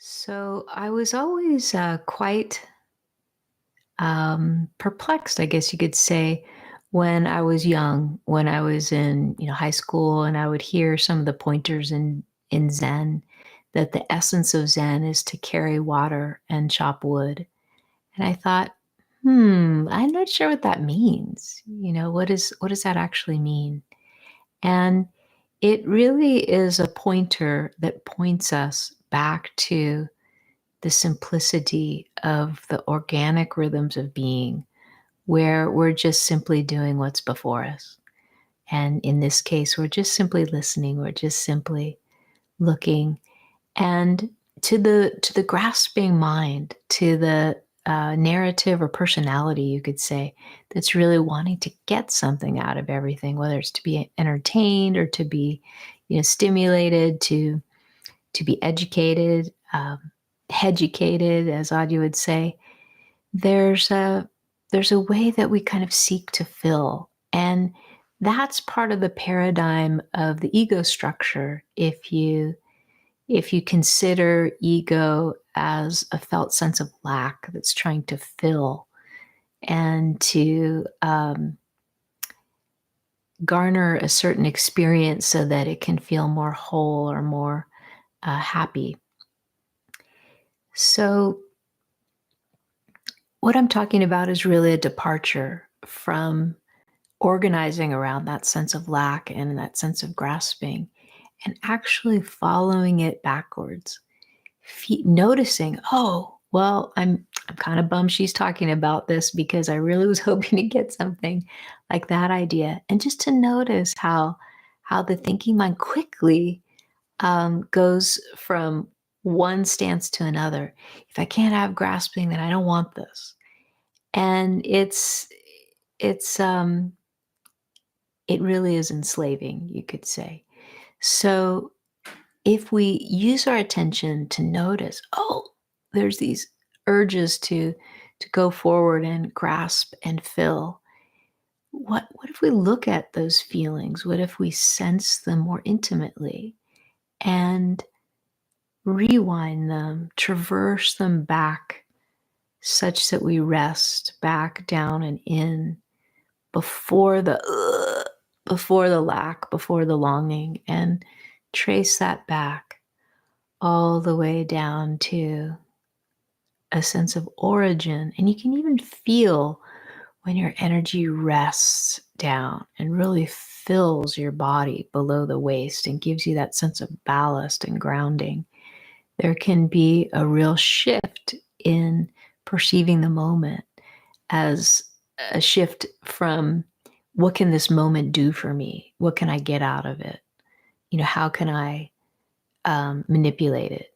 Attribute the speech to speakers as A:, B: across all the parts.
A: So I was always quite perplexed, I guess you could say, when I was young, when I was in high school, and I would hear some of the pointers in Zen that the essence of Zen is to carry water and chop wood. And I thought, I'm not sure what that means. What does that actually mean? And it really is a pointer that points us back to the simplicity of the organic rhythms of being, where we're just simply doing what's before us. And in this case, we're just simply listening, we're just simply looking. And to the grasping mind, to the narrative or personality, you could say, that's really wanting to get something out of everything, whether it's to be entertained or to be, stimulated, to be educated, educated, as Augie would say. There's a there's a way that we kind of seek to fill, and that's part of the paradigm of the ego structure. If you consider ego as a felt sense of lack that's trying to fill and to garner a certain experience so that it can feel more whole or more happy. So what I'm talking about is really a departure from organizing around that sense of lack and that sense of grasping, and actually following it backwards. Noticing, oh, well, I'm kind of bummed she's talking about this because I really was hoping to get something like that idea. And just to notice how the thinking mind quickly goes from one stance to another. If I can't have grasping, then I don't want this. And it's it really is enslaving, you could say. So if we use our attention to notice, oh, there's these urges to go forward and grasp and fill. What if we look at those feelings? What if we sense them more intimately and rewind them, traverse them back such that we rest back down and in before the lack, before the longing, and trace that back all the way down to a sense of origin. And you can even feel when your energy rests down and really fills your body below the waist and gives you that sense of ballast and grounding. There can be a real shift in perceiving the moment as a shift from what can this moment do for me? What can I get out of it? How can I manipulate it?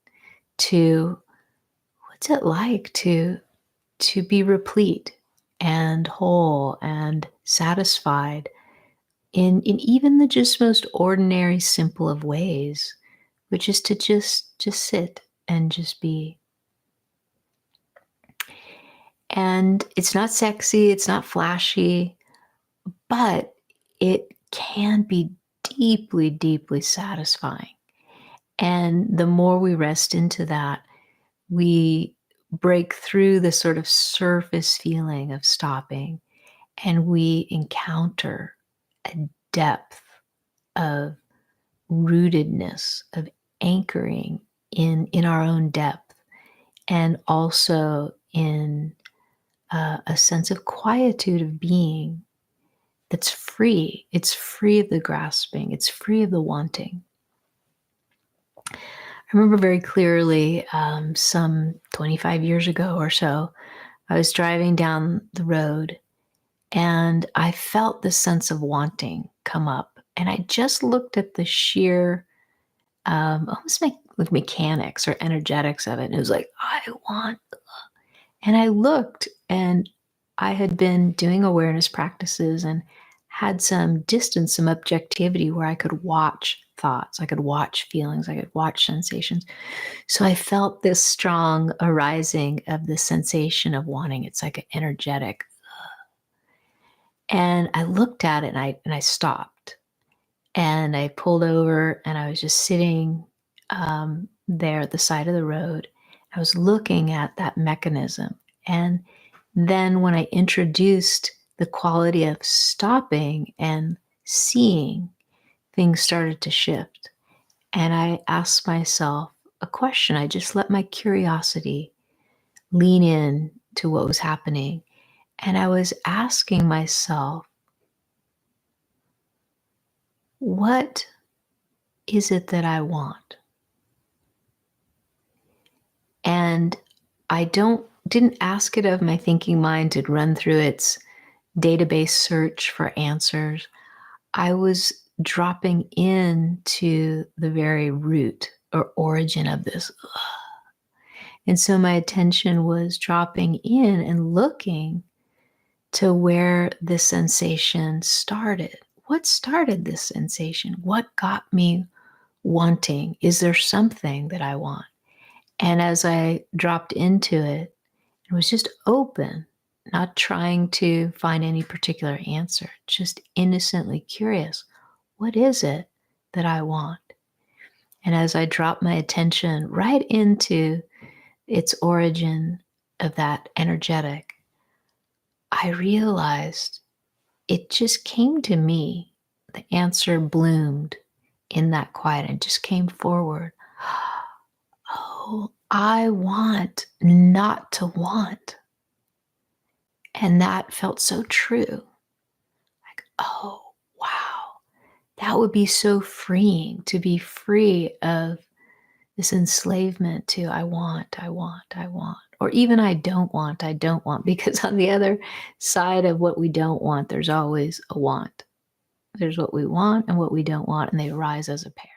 A: To what's it like to be replete and whole and satisfied in even the just most ordinary, simple of ways, which is to just sit and just be. And it's not sexy, it's not flashy, but it can be deeply, deeply satisfying. And the more we rest into that, we break through the sort of surface feeling of stopping, and we encounter a depth of rootedness, of anchoring in our own depth, and also in a sense of quietude of being that's free. It's free of the grasping, it's free of the wanting. I remember very clearly, some 25 years ago or so, I was driving down the road and I felt this sense of wanting come up. And I just looked at the sheer, almost like mechanics or energetics of it. And it was like, I want. And I looked, and I had been doing awareness practices and had some distance, some objectivity where I could watch thoughts, I could watch feelings, I could watch sensations. So I felt this strong arising of the sensation of wanting. It's like an energetic. And I looked at it, and I stopped, and I pulled over, and I was just sitting there at the side of the road. I was looking at that mechanism. And then when I introduced the quality of stopping and seeing, things started to shift. And I asked myself a question. I just let my curiosity lean in to what was happening. And I was asking myself, what is it that I want? And I didn't ask it of my thinking mind to run through its database search for answers. I was dropping into the very root or origin of this. And so my attention was dropping in and looking to where this sensation started. What started this sensation? What got me wanting? Is there something that I want? And as I dropped into it, it was just open, not trying to find any particular answer, just innocently curious. What is it that I want? And as I dropped my attention right into its origin of that energetic, I realized it just came to me. The answer bloomed in that quiet and just came forward. Oh, I want not to want. And that felt so true. Like, oh, wow. That would be so freeing to be free of this enslavement to I want, I want, I want. Or even I don't want, because on the other side of what we don't want, there's always a want. There's what we want and what we don't want, and they rise as a pair.